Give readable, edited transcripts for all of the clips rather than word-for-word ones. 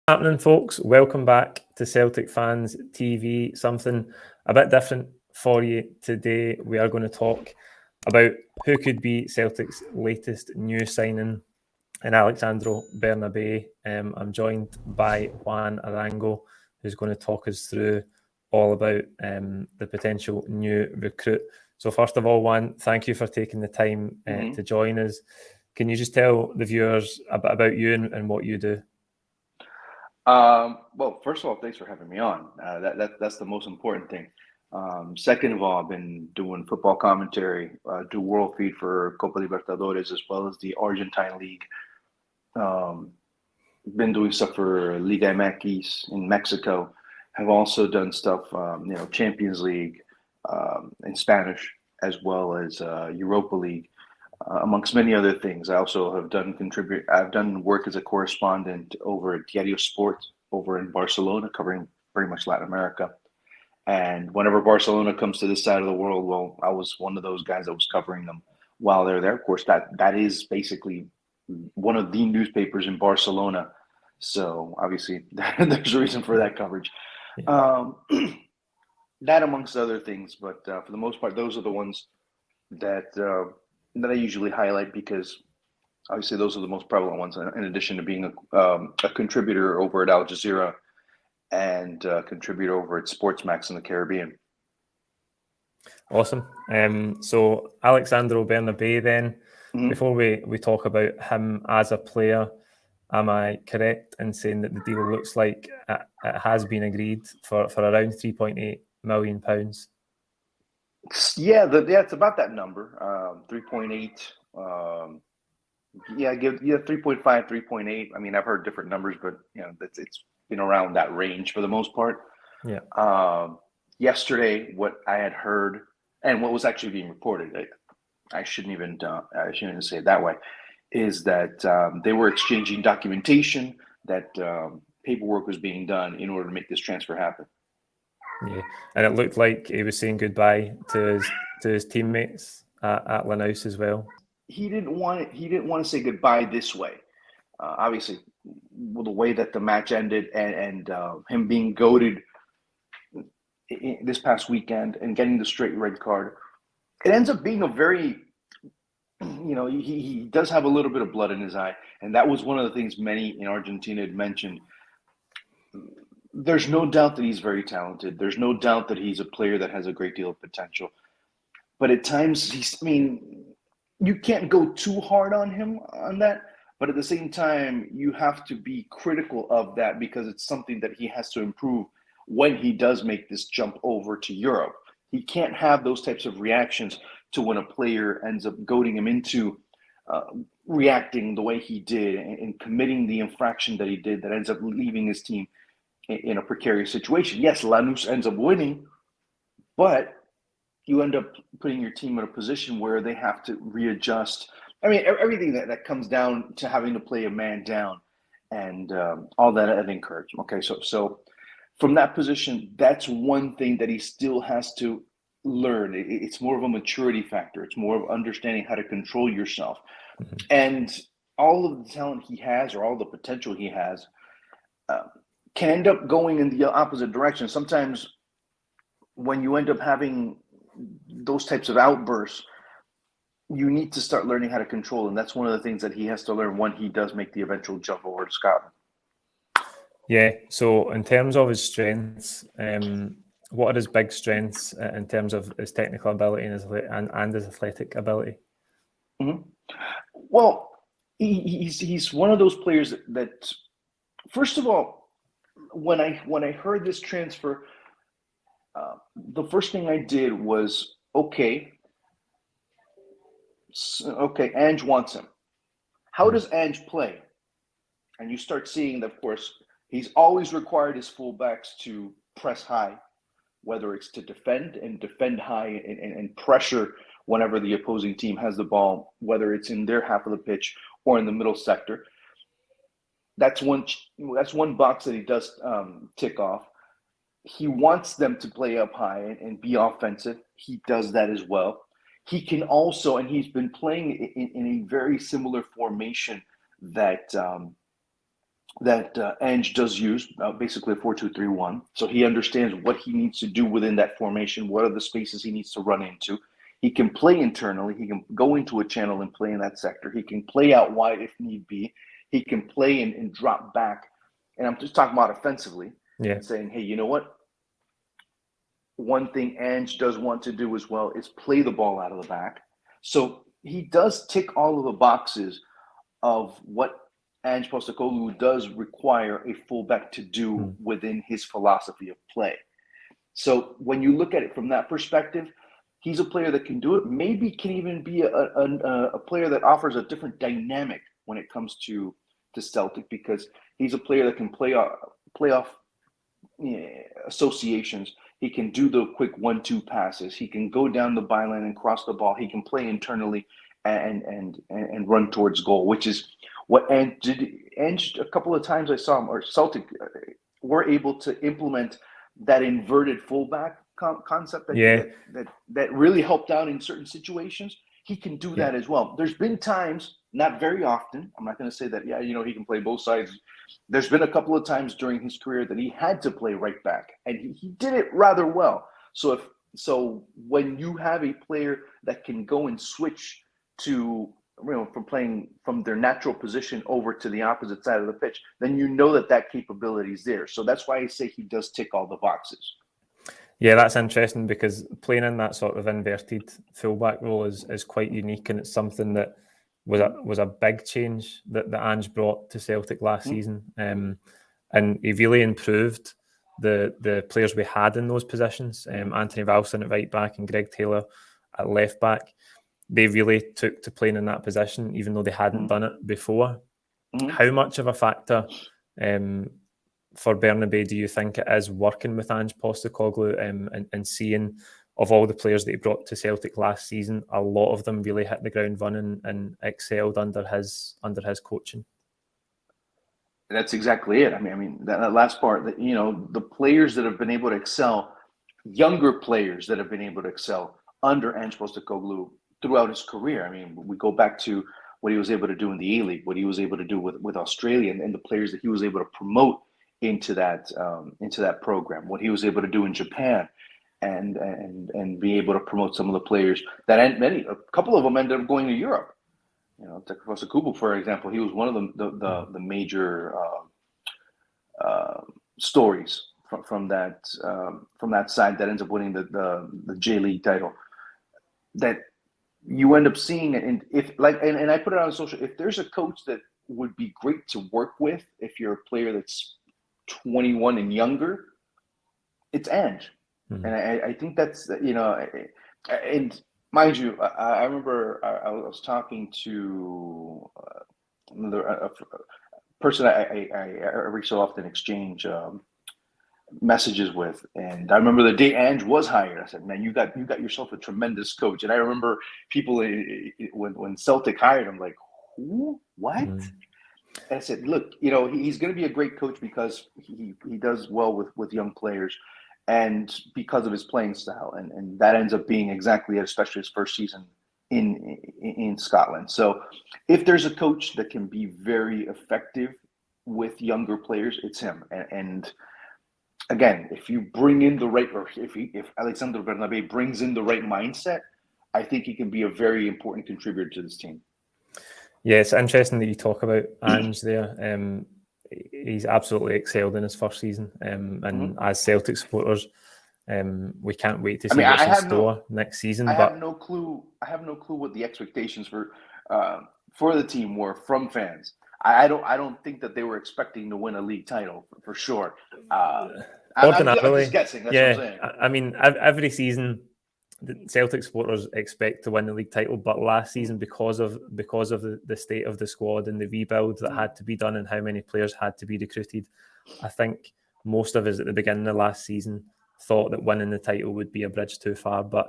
Happening, folks? Welcome back to Celtic Fans TV. Something a bit different for you today. We are going to talk about who could be Celtic's latest new signing in Alexandro Bernabei. I'm joined by Juan Arango, who's going to talk us through all about the potential new recruit. So first of all, Juan, thank you for taking the time to join us. Can you just tell the viewers a bit about you and what you do? Well, first of all, thanks for having me on. That's the most important thing. Second of all, I've been doing football commentary, do World Feed for Copa Libertadores as well as the Argentine League. Been doing stuff for Liga MX in Mexico. Have also done stuff, Champions League in Spanish as well as Europa League. Amongst many other things. I also have I've done work as a correspondent over at Diario Sport over in Barcelona, covering pretty much Latin America. And whenever Barcelona comes to this side of the world, well, I was one of those guys that was covering them while they're there. Of course, that is basically one of the newspapers in Barcelona. So obviously, there's a reason for that coverage. Yeah. That amongst other things, but for the most part, those are the ones that I usually highlight because obviously those are the most prevalent ones, in addition to being a contributor over at Al Jazeera and a contributor over at Sportsmax in the Caribbean. Awesome. So Alexandro Bernabei then, before we talk about him as a player, am I correct in saying that the deal looks like it has been agreed for around £3.8 million? Yeah, it's about that number, 3.8. 3.5, 3.8. I mean, I've heard different numbers, but it's been around that range for the most part. Yeah. Yesterday, what I had heard and what was actually being reported, I shouldn't even say it that way, is that they were exchanging documentation, that paperwork was being done in order to make this transfer happen. Yeah, and it looked like he was saying goodbye to his teammates at Lanús as well. He didn't want to say goodbye this way. Obviously, the way that the match ended and him being goated this past weekend and getting the straight red card, it ends up being a very, he does have a little bit of blood in his eye, and that was one of the things many in Argentina had mentioned. There's no doubt that he's very talented. There's no doubt that he's a player that has a great deal of potential. But at times, you can't go too hard on him on that. But at the same time, you have to be critical of that because it's something that he has to improve when he does make this jump over to Europe. He can't have those types of reactions to when a player ends up goading him into reacting the way he did and committing the infraction that he did that ends up leaving his team in a precarious situation. Yes, Lanús ends up winning, but you end up putting your team in a position where they have to readjust. I mean, everything that comes down to having to play a man down and all that at encouragement. Okay, so from that position, that's one thing that he still has to learn. It's more of a maturity factor. It's more of understanding how to control yourself. And all of the talent he has or all the potential he has can end up going in the opposite direction. Sometimes when you end up having those types of outbursts, you need to start learning how to control. And that's one of the things that he has to learn when he does make the eventual jump over to Scotland. Yeah. So in terms of his strengths, what are his big strengths in terms of his technical ability and his athletic ability? Well, he's one of those players that first of all, when I heard this transfer, the first thing I did was, okay, Ange wants him. How does Ange play? And you start seeing that, of course, he's always required his fullbacks to press high, whether it's to defend high and pressure whenever the opposing team has the ball, whether it's in their half of the pitch or in the middle sector. That's one box that he does tick off. He wants them to play up high and be offensive. He does that as well. He can also, and he's been playing in a very similar formation that Ange does use, basically a 4-2-3-1. So he understands what he needs to do within that formation, what are the spaces he needs to run into. He can play internally. He can go into a channel and play in that sector. He can play out wide if need be. He can play and drop back. And I'm just talking about offensively, and saying, hey, you know what? One thing Ange does want to do as well is play the ball out of the back. So he does tick all of the boxes of what Ange Postecoglou does require a fullback to do within his philosophy of play. So when you look at it from that perspective, he's a player that can do it. Maybe can even be a player that offers a different dynamic when it comes to Celtic, because he's a player that can play off associations. He can do the quick 1-2 passes. He can go down the byline and cross the ball. He can play internally and run towards goal, which is what Ange did. Ange, a couple of times I saw him, or Celtic were able to implement that inverted fullback concept that really helped out in certain situations. He can do that as well. There's been times, not very often, I'm not going to say that, he can play both sides. There's been a couple of times during his career that he had to play right back, and he did it rather well. So when you have a player that can go and switch to, from playing from their natural position over to the opposite side of the pitch, then you know that capability is there. So that's why I say he does tick all the boxes. Yeah, that's interesting, because playing in that sort of inverted fullback role is quite unique, and it's something that was a big change that Ange brought to Celtic last season. And he really improved the players we had in those positions. Anthony Valson at right back and Greg Taylor at left back. They really took to playing in that position, even though they hadn't done it before. How much of a factor for Bernabeis do you think it is working with Ange Postecoglou and seeing, of all the players that he brought to Celtic last season, a lot of them really hit the ground running and excelled under his coaching? That's exactly it. I mean that last part, that the players that have been able to excel, younger players that have been able to excel under Ange Postecoglou throughout his career. I mean, we go back to what he was able to do in the A-League, what he was able to do with Australia, and the players that he was able to promote into that program, what he was able to do in Japan, and be able to promote some of the players that a couple of them ended up going to Europe. Postecoglou, for example, he was one of the major stories from that side that ends up winning the J League title. That you end up seeing, and I put it on social. If there's a coach that would be great to work with, if you're a player that's 21 and younger, it's Ange. And I think that's, and mind you, I remember I was talking to a person I every so often exchange messages with, and I remember the day Ange was hired, I said, man, you got yourself a tremendous coach. And I remember people when Celtic hired him, like, who? What? And I said, look, he's going to be a great coach because he does well with young players, and because of his playing style, and that ends up being exactly it, especially his first season in Scotland. So if there's a coach that can be very effective with younger players, it's him. And again, if you bring in the right, or if Alexandro Bernabei brings in the right mindset, I think he can be a very important contributor to this team. Yeah, it's interesting that you talk about Ange there. He's absolutely excelled in his first season, and as Celtic supporters, we can't wait to see what's in store next season. I have no clue what the expectations for the team were from fans. I don't think that they were expecting to win a league title for sure. I'm just guessing. That's what I'm saying. I mean, every season, the Celtic supporters expect to win the league title, but last season, because of the state of the squad and the rebuild that had to be done and how many players had to be recruited, I think most of us at the beginning of last season thought that winning the title would be a bridge too far. But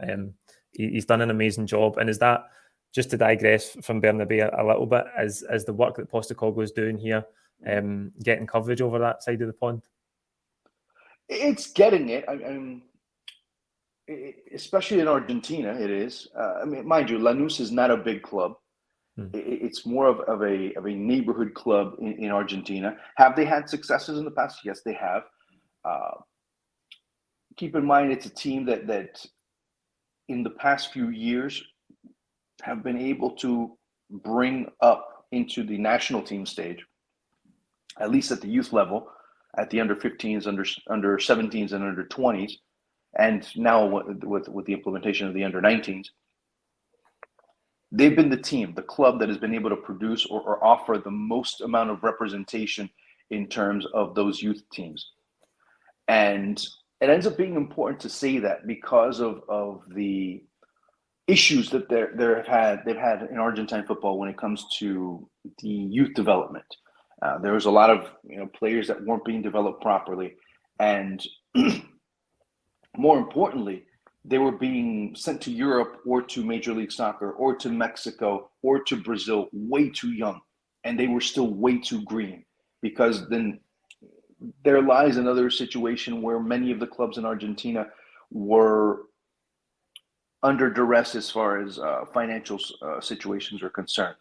he's done an amazing job. And is that, just to digress from Bernabeis a little bit, is the work that Postecoglou is doing here getting coverage over that side of the pond? It's getting it. Especially in Argentina, it is. I mean, mind you, Lanús is not a big club. It's more of a neighborhood club in Argentina. Have they had successes in the past? Yes, they have. Keep in mind, it's a team that in the past few years have been able to bring up into the national team stage, at least at the youth level, at the under 15s, under 17s, and under 20s, and now with the implementation of the under 19s. They've been the club that has been able to produce or offer the most amount of representation in terms of those youth teams. And it ends up being important to say that because of the issues that they've had in Argentine football when it comes to the youth development. There was a lot of players that weren't being developed properly, and more importantly, they were being sent to Europe or to Major League Soccer or to Mexico or to Brazil way too young, and they were still way too green, because then there lies another situation where many of the clubs in Argentina were under duress as far as financial situations are concerned.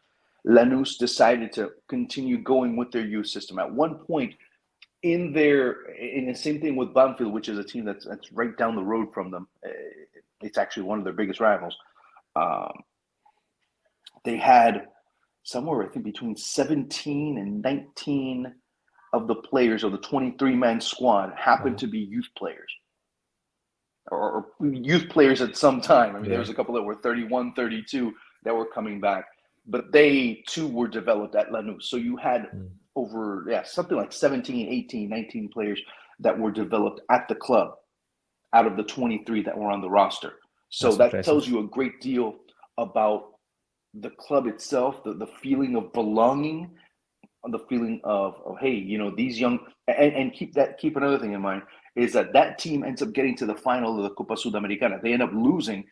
Lanús decided to continue going with their youth system. At one point, in the same thing with Banfield, which is a team that's right down the road from them. It's actually one of their biggest rivals. They had somewhere, I think, between 17 and 19 of the players of the 23-man squad happened to be youth players. Or youth players at some time. I mean, there was a couple that were 31, 32 that were coming back. But they, too, were developed at Lanús. So you had over, something like 17, 18, 19 players that were developed at the club out of the 23 that were on the roster. So that tells you a great deal about the club itself, the feeling of belonging, the feeling of hey, these young, and keep another thing in mind, is that team ends up getting to the final of the Copa Sudamericana. They end up losing,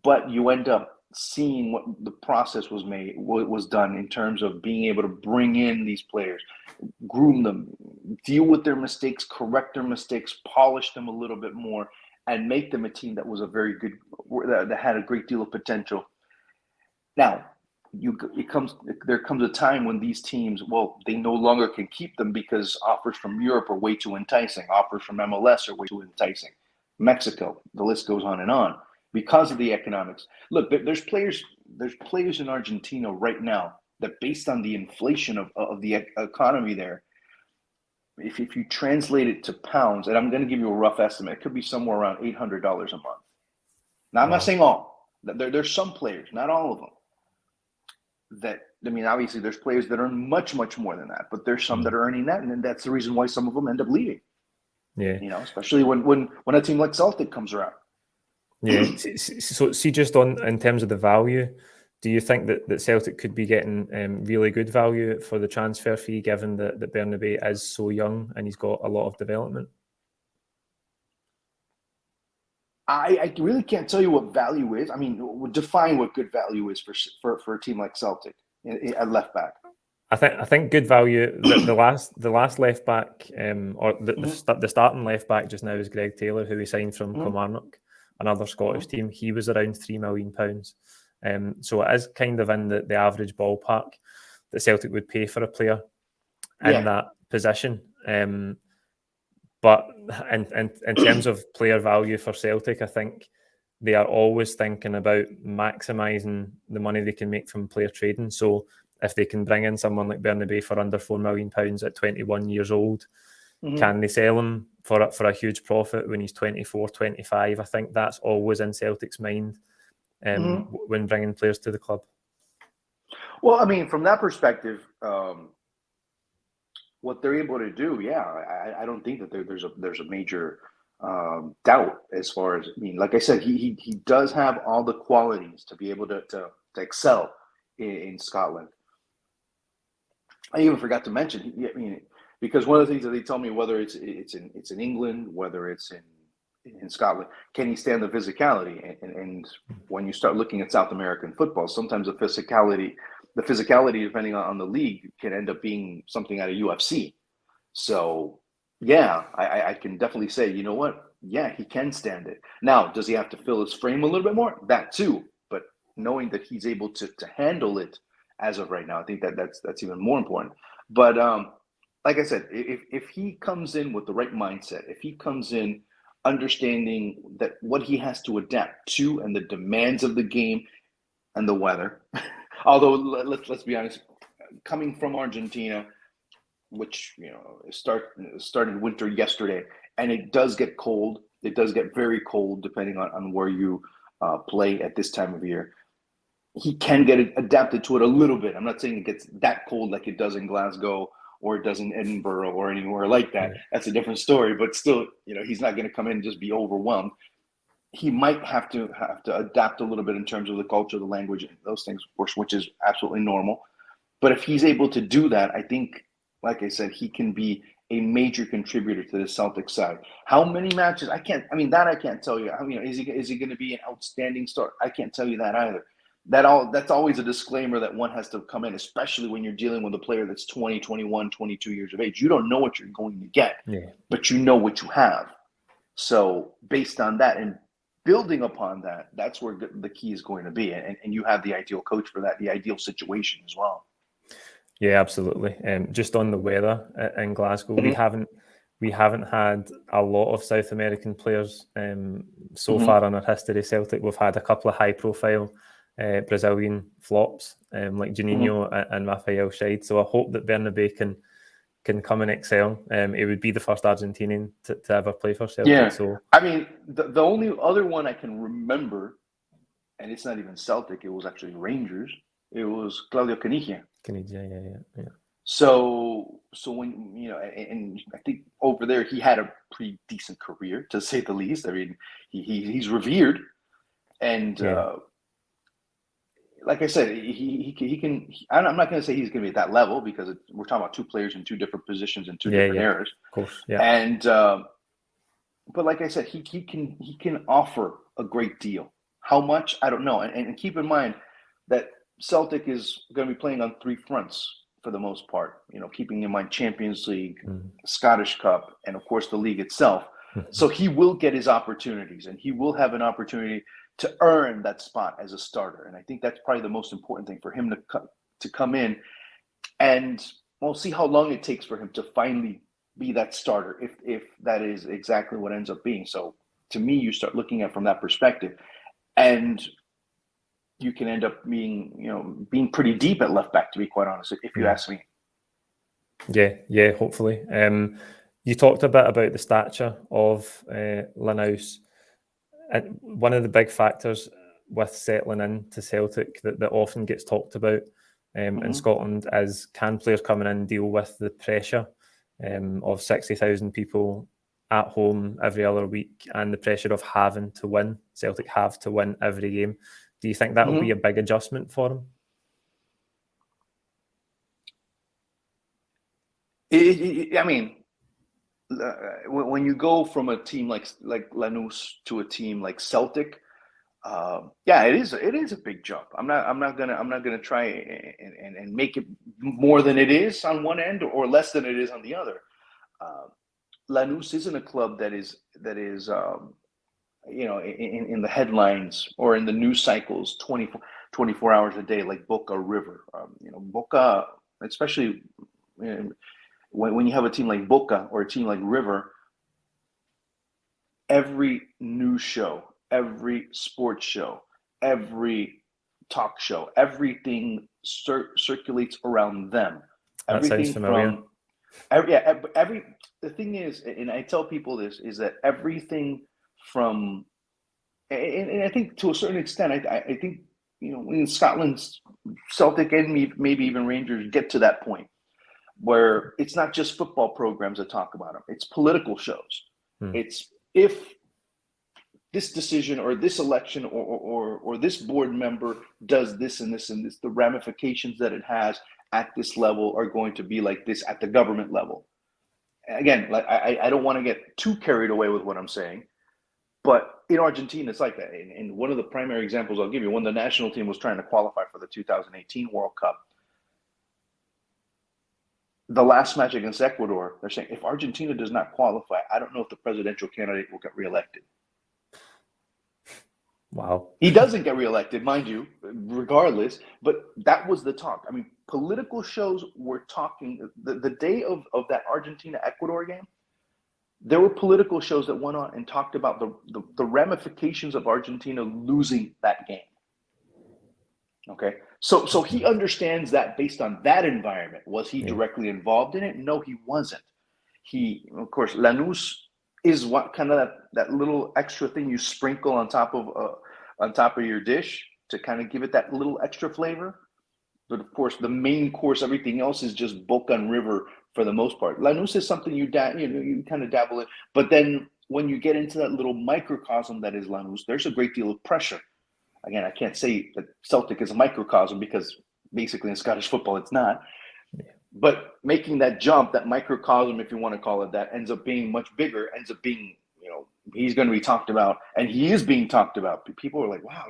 but you end up seeing what the process was done in terms of being able to bring in these players, groom them, deal with their mistakes, correct their mistakes, polish them a little bit more, and make them a team that was that had a great deal of potential. Now, there comes a time when these teams, they no longer can keep them because offers from Europe are way too enticing. Offers from MLS are way too enticing. Mexico, the list goes on and on because of the economics. Look, there's players in Argentina right now that, based on the inflation of the economy there, if you translate it to pounds, and I'm going to give you a rough estimate, it could be somewhere around $800 a month. Now, I'm not saying all. There's some players, not all of them, obviously there's players that earn much, much more than that, but there's some that are earning that, and then that's the reason why some of them end up leaving. Yeah. Especially when a team like Celtic comes around. Yeah. So see, just in terms of the value, do you think that Celtic could be getting really good value for the transfer fee, given that Bernabeis is so young and he's got a lot of development? I really can't tell you what value is. I mean, define what good value is for a team like Celtic at left back. I think good value. The last left back, or the starting left back just now is Greg Taylor, who we signed from Kilmarnock, another Scottish team. He was around £3 million. So it is kind of in the average ballpark that Celtic would pay for a player in that position. But in terms of player value for Celtic, I think they are always thinking about maximising the money they can make from player trading. So if they can bring in someone like Bernabeis for under £4 million at 21 years old, can they sell him for a huge profit when he's 24, 25? I think that's always in Celtic's mind when bringing players to the club. Well, I mean, from that perspective, what they're able to do, I don't think that there's a major doubt as far as, like I said, he does have all the qualities to be able to excel in Scotland. I even forgot to mention, because one of the things that they tell me, whether it's in England, whether it's in Scotland, can he stand the physicality? And when you start looking at South American football, sometimes the physicality, depending on the league, can end up being something out of UFC. So, I can definitely say, you know what? Yeah, he can stand it. Now, does he have to fill his frame a little bit more? That too. But knowing that he's able to handle it as of right now. I think that's even more important. But like I said, if he comes in with the right mindset, if he comes in understanding that what he has to adapt to and the demands of the game and the weather, although let's be honest, coming from Argentina, which started winter yesterday, and it does get cold. It does get very cold depending on where you play at this time of year. He can get adapted to it a little bit. I'm not saying it gets that cold like it does in Glasgow or it does in Edinburgh or anywhere like that. Yeah. That's a different story. But still, he's not going to come in and just be overwhelmed. He might have to adapt a little bit in terms of the culture, the language, and those things, which is absolutely normal. But if he's able to do that, I think, like I said, he can be a major contributor to the Celtic side. How many matches? I can't tell you. Is he going to be an outstanding start? I can't tell you that either. That's always a disclaimer that one has to come in, especially when you're dealing with a player that's 20, 21, 22 years of age. You don't know what you're going to get, but you know what you have. So based on that and building upon that, that's where the key is going to be. And you have the ideal coach for that, the ideal situation as well. Yeah, absolutely. Just on the weather in Glasgow, mm-hmm. we haven't had a lot of South American players so far in our history. Celtic, we've had a couple of high-profile Brazilian flops like Juninho and Rafael Scheid. So I hope that Bernabeis can come and excel. It would be the first Argentinian to ever play for Celtic. Yeah. So the only other one I can remember, and it's not even Celtic, it was actually Rangers. It was Claudio Caniggia. Yeah. So when and I think over there he had a pretty decent career, to say the least. I mean, he's revered, and like I said, he can. I'm not going to say he's going to be at that level because we're talking about two players in two different positions in two different eras. Of course, yeah. And but like I said, he can offer a great deal. How much, I don't know. And keep in mind that Celtic is going to be playing on three fronts for the most part. Keeping in mind Champions League, Scottish Cup, and of course the league itself. So he will get his opportunities, and he will have an opportunity to earn that spot as a starter. And I think that's probably the most important thing for him to come in, and we'll see how long it takes for him to finally be that starter, if that is exactly what ends up being. So to me, you start looking at it from that perspective, and you can end up being pretty deep at left back, to be quite honest, if you ask me. Yeah, hopefully. You talked a bit about the stature of Lanaus. And one of the big factors with settling into Celtic that often gets talked about in Scotland is, can players coming in deal with the pressure of 60,000 people at home every other week and the pressure of having to win? Celtic have to win every game. Do you think that will be a big adjustment for him? When you go from a team like Lanús to a team like Celtic, it is a big jump. I'm not gonna try and make it more than it is on one end or less than it is on the other. Lanús isn't a club that is in the headlines or in the news cycles 24 hours a day like Boca River. Boca, especially when you have a team like Boca or a team like River, every news show, every sports show, every talk show, everything circulates around them. That sounds familiar. The thing is, and I tell people this, is that everything from, and I think to a certain extent, I think, in Scotland, Celtic and maybe even Rangers get to that point where it's not just football programs that talk about them. It's political shows. It's if this decision or this election or this board member does this and this and this, the ramifications that it has at this level are going to be like this at the government level. Again, like I don't want to get too carried away with what I'm saying, but in Argentina, it's like that. And one of the primary examples I'll give you, when the national team was trying to qualify for the 2018 World Cup, the last match against Ecuador, they're saying, if Argentina does not qualify, I don't know if the presidential candidate will get reelected. Wow. He doesn't get reelected, mind you, regardless, but that was the talk. I mean, political shows were talking, the day of that Argentina-Ecuador game, there were political shows that went on and talked about the ramifications of Argentina losing that game. Okay, so he understands that based on that environment. Was he directly involved in it? No, he wasn't. He, of course, Lanús is what kind of that little extra thing you sprinkle on top of your dish to kind of give it that little extra flavor. But of course, the main course, everything else is just Bocan River for the most part. Lanús is something you kind of dabble in, but then when you get into that little microcosm that is Lanús, there's a great deal of pressure. Again, I can't say that Celtic is a microcosm because basically in Scottish football it's not. But making that jump, that microcosm, if you want to call it that, ends up being much bigger, ends up being, he's going to be talked about, and he is being talked about. People are like, wow,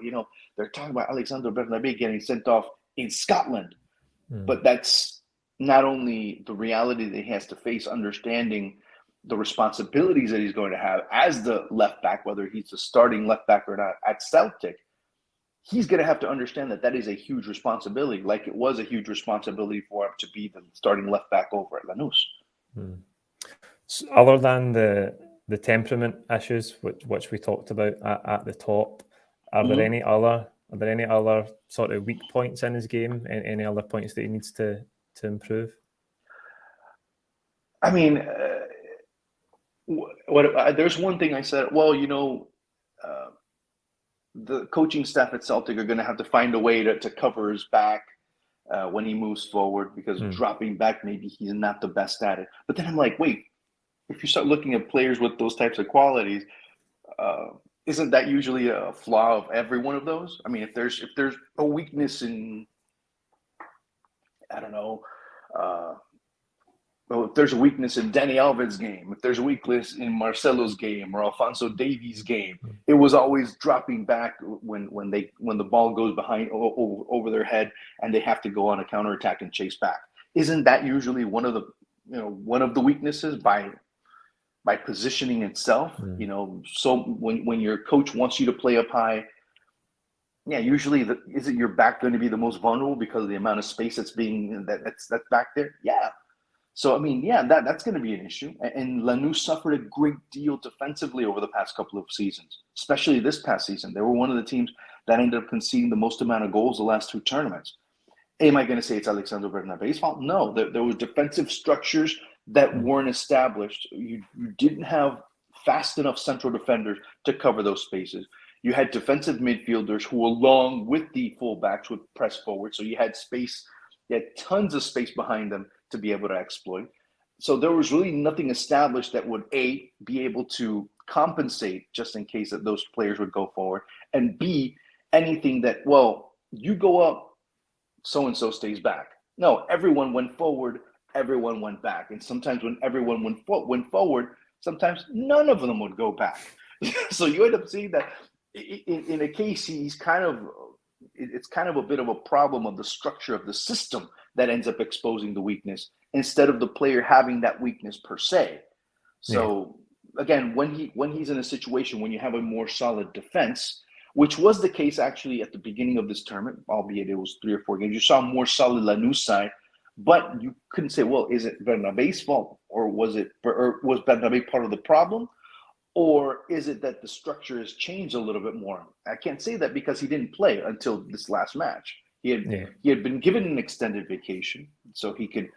they're talking about Alexandro Bernabei getting sent off in Scotland. But that's not only the reality that he has to face, understanding the responsibilities that he's going to have as the left back, whether he's the starting left back or not at Celtic. He's going to have to understand that is a huge responsibility, like it was a huge responsibility for him to be the starting left back over at Lanús. So other than the temperament issues, which we talked about at the top, are there any other sort of weak points in his game? Any other points that he needs to improve? I mean, there's one thing I said. Well, the coaching staff at Celtic are going to have to find a way to cover his back when he moves forward, because dropping back, maybe he's not the best at it. But then I'm like, wait, if you start looking at players with those types of qualities, isn't that usually a flaw of every one of those? I mean, if there's a weakness in, I don't know, if there's a weakness in Dani Alves' game, if there's a weakness in Marcelo's game or Alphonso Davies' game, it was always dropping back when the ball goes behind over their head and they have to go on a counterattack and chase back. Isn't that usually one of the weaknesses by positioning itself? So when your coach wants you to play up high, usually isn't your back going to be the most vulnerable because of the amount of space that's back there? Yeah. So, I mean, that's going to be an issue. And Lanús suffered a great deal defensively over the past couple of seasons, especially this past season. They were one of the teams that ended up conceding the most amount of goals the last two tournaments. Am I going to say it's Alexandro Bernabei's fault? No, there was defensive structures that weren't established. You didn't have fast enough central defenders to cover those spaces. You had defensive midfielders who, along with the fullbacks, would press forward. So you had space. You had tons of space behind them to be able to exploit. So there was really nothing established that would, A, be able to compensate just in case that those players would go forward, and B, anything that, well, you go up, so-and-so stays back. No, everyone went forward, everyone went back. And sometimes when everyone went forward, sometimes none of them would go back. So you end up seeing that in a case, it's kind of a bit of a problem of the structure of the system that ends up exposing the weakness instead of the player having that weakness per se. So again, when he's in a situation when you have a more solid defense, which was the case actually at the beginning of this tournament, albeit it was 3 or 4 games, you saw a more solid Lanús side, but you couldn't say, well, is it Bernabei's fault, or was Bernabei part of the problem? Or is it that the structure has changed a little bit more? I can't say that because he didn't play until this last match. He had been given an extended vacation so he could,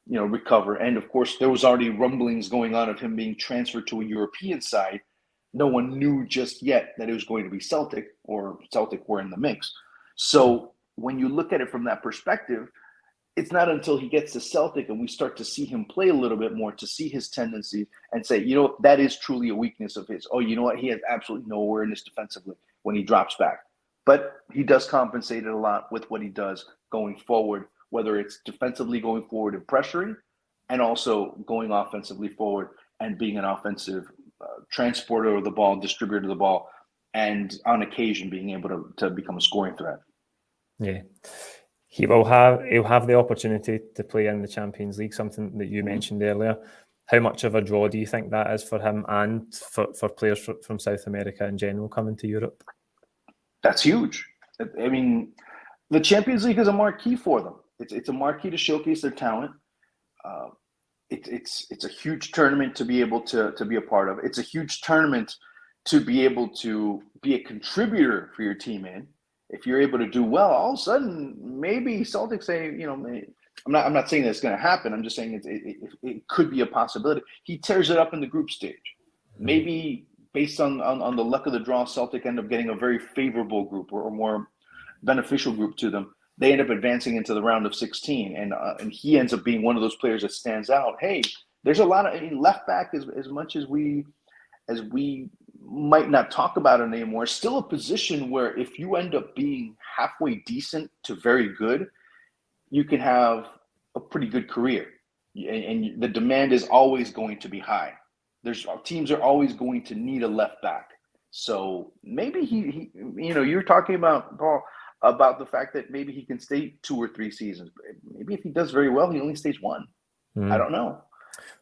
recover. And of course, there was already rumblings going on of him being transferred to a European side. No one knew just yet that it was going to be Celtic, or Celtic were in the mix. So when you look at it from that perspective, it's not until he gets to Celtic and we start to see him play a little bit more, to see his tendencies and say, that is truly a weakness of his. Oh, you know what? He has absolutely no awareness defensively when he drops back. But he does compensate it a lot with what he does going forward, whether it's defensively going forward and pressuring, and also going offensively forward and being an offensive transporter of the ball, distributor of the ball, and on occasion being able to become a scoring threat. Yeah. He'll have the opportunity to play in the Champions League, something that you mentioned earlier. How much of a draw do you think that is for him and for players from South America in general coming to Europe? That's huge. I mean, the Champions League is a marquee for them. It's a marquee to showcase their talent. It's a huge tournament to be able to be a part of. It's a huge tournament to be able to be a contributor for your team in. If you're able to do well, all of a sudden, maybe Celtics say, I'm not saying that's going to happen. I'm just saying it could be a possibility. He tears it up in the group stage. Maybe based on the luck of the draw, Celtic end up getting a very favorable group or more beneficial group to them. They end up advancing into the round of 16, and he ends up being one of those players that stands out. Hey, there's a lot of left back as much as we might not talk about it anymore. Still a position where if you end up being halfway decent to very good, you can have a pretty good career, and the demand is always going to be high. Teams are always going to need a left back. So maybe he you're talking about, Paul, about the fact that maybe he can stay 2 or 3 seasons. Maybe if he does very well, he only stays 1. I don't know,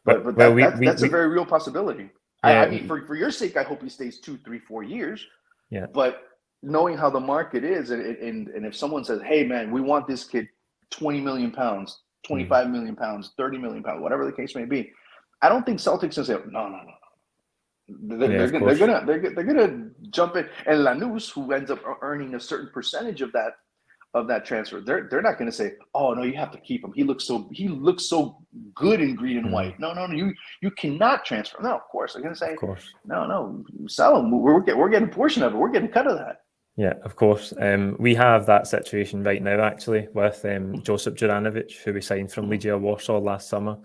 but that's a very real possibility. Yeah. I mean, for your sake, I hope he stays 2, 3, 4 years. Yeah. But knowing how the market is, and if someone says, "Hey, man, we want this kid 20 million pounds, 25 million pounds, 30 million pounds, whatever the case may be," I don't think Celtics will say, "No." They're gonna jump in, and Lanús, who ends up earning a certain percentage of that transfer, they're not going to say, "Oh no, you have to keep him. He looks so good in green and white." No, you cannot transfer. No, of course they're going to say, no, sell him. We're getting a portion of it. We're getting a cut of that. Yeah, of course. We have that situation right now actually with Josip Juranovic, who we signed from Legia Warsaw last summer.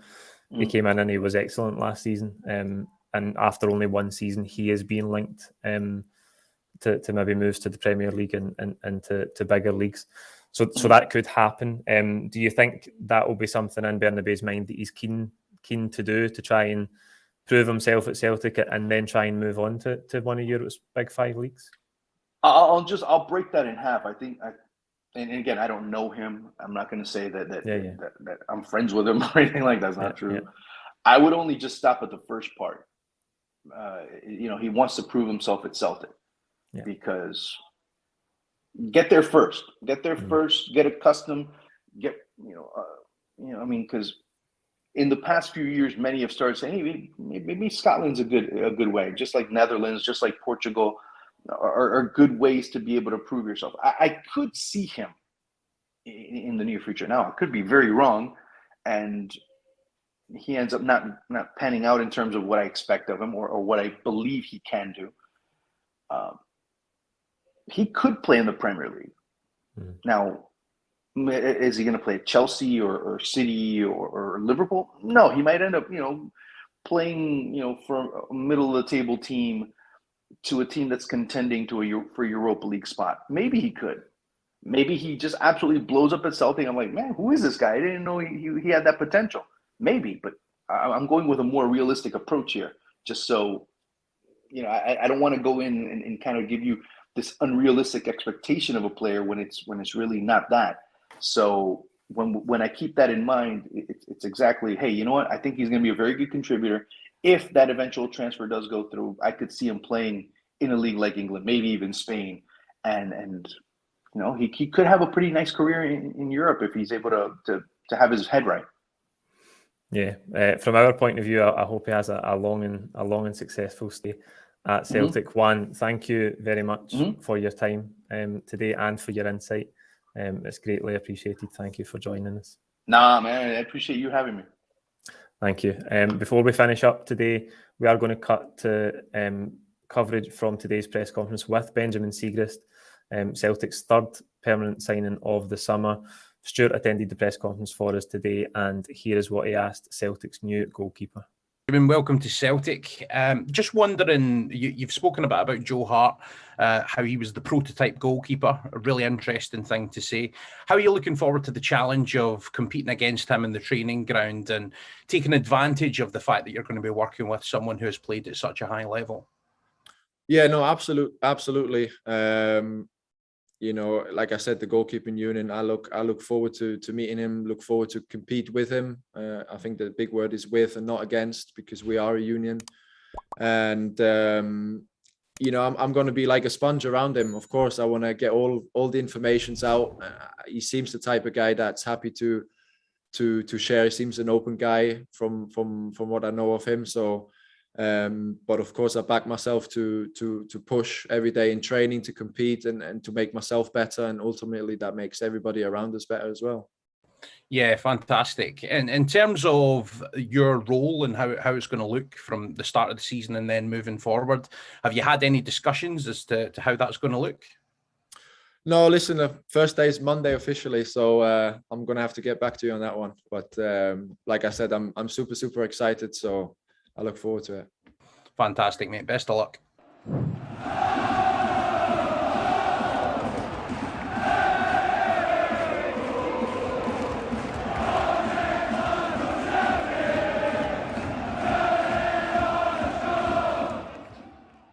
He came in and he was excellent last season. And after only 1 season, he is being linked to maybe moves to the Premier League and to bigger leagues. So that could happen. Do you think that will be something in Bernabei's mind that he's keen to do, to try and prove himself at Celtic and then try and move on to one of Europe's big 5 leagues? I'll break that in half. I think, and again, I don't know him. I'm not going to say that I'm friends with him or anything like that. That's not true. Yeah. I would only just stop at the first part. He wants to prove himself at Celtic because get there first, get accustomed, because in the past few years, many have started saying, hey, maybe Scotland's a good way, just like Netherlands, just like Portugal are good ways to be able to prove yourself. I could see him in the near future. Now, I could be very wrong, and he ends up not panning out in terms of what I expect of him or what I believe he can do. He could play in the Premier League. Now, is he going to play at Chelsea or City or Liverpool? No, he might end up, playing, for a middle of the table team to a team that's contending for a Europa League spot. Maybe he could. Maybe he just absolutely blows up at Celtic. I'm like, man, who is this guy? I didn't know he had that potential. Maybe, but I'm going with a more realistic approach here, just so, I don't want to go in and kind of give you this unrealistic expectation of a player when it's really not that. So when I keep that in mind, it's exactly, hey, you know what? I think he's going to be a very good contributor. If that eventual transfer does go through, I could see him playing in a league like England, maybe even Spain, and he could have a pretty nice career in Europe if he's able to have his head right. Yeah, from our point of view, I hope he has a long and successful stay at Celtic. Juan, thank you very much for your time today and for your insight. It's greatly appreciated. Thank you for joining us. Nah, man, I appreciate you having me. Thank you. Before we finish up today, we are going to cut to coverage from today's press conference with Benjamin Siegrist, Celtic's 3rd permanent signing of the summer. Stuart attended the press conference for us today, and here is what he asked Celtic's new goalkeeper. Welcome to Celtic. Just wondering, you've spoken about Joe Hart, how he was the prototype goalkeeper, a really interesting thing to say. How are you looking forward to the challenge of competing against him in the training ground and taking advantage of the fact that you're going to be working with someone who has played at such a high level? Yeah, no, absolutely. Like I said, the goalkeeping union, I look forward to meeting him, look forward to compete with him. I think the big word is with and not against, because we are a union. And, I'm going to be like a sponge around him. Of course, I want to get all the informations out. He seems the type of guy that's happy to share. He seems an open guy from what I know of him. So, but of course, I back myself to push every day in training, to compete and to make myself better, and ultimately that makes everybody around us better as well. Yeah, fantastic. And in terms of your role and how it's going to look from the start of the season and then moving forward, have you had any discussions as to how that's going to look? No, listen, the first day is Monday officially, so I'm going to have to get back to you on that one. But like I said, I'm super excited, so I look forward to it. Fantastic, mate. Best of luck.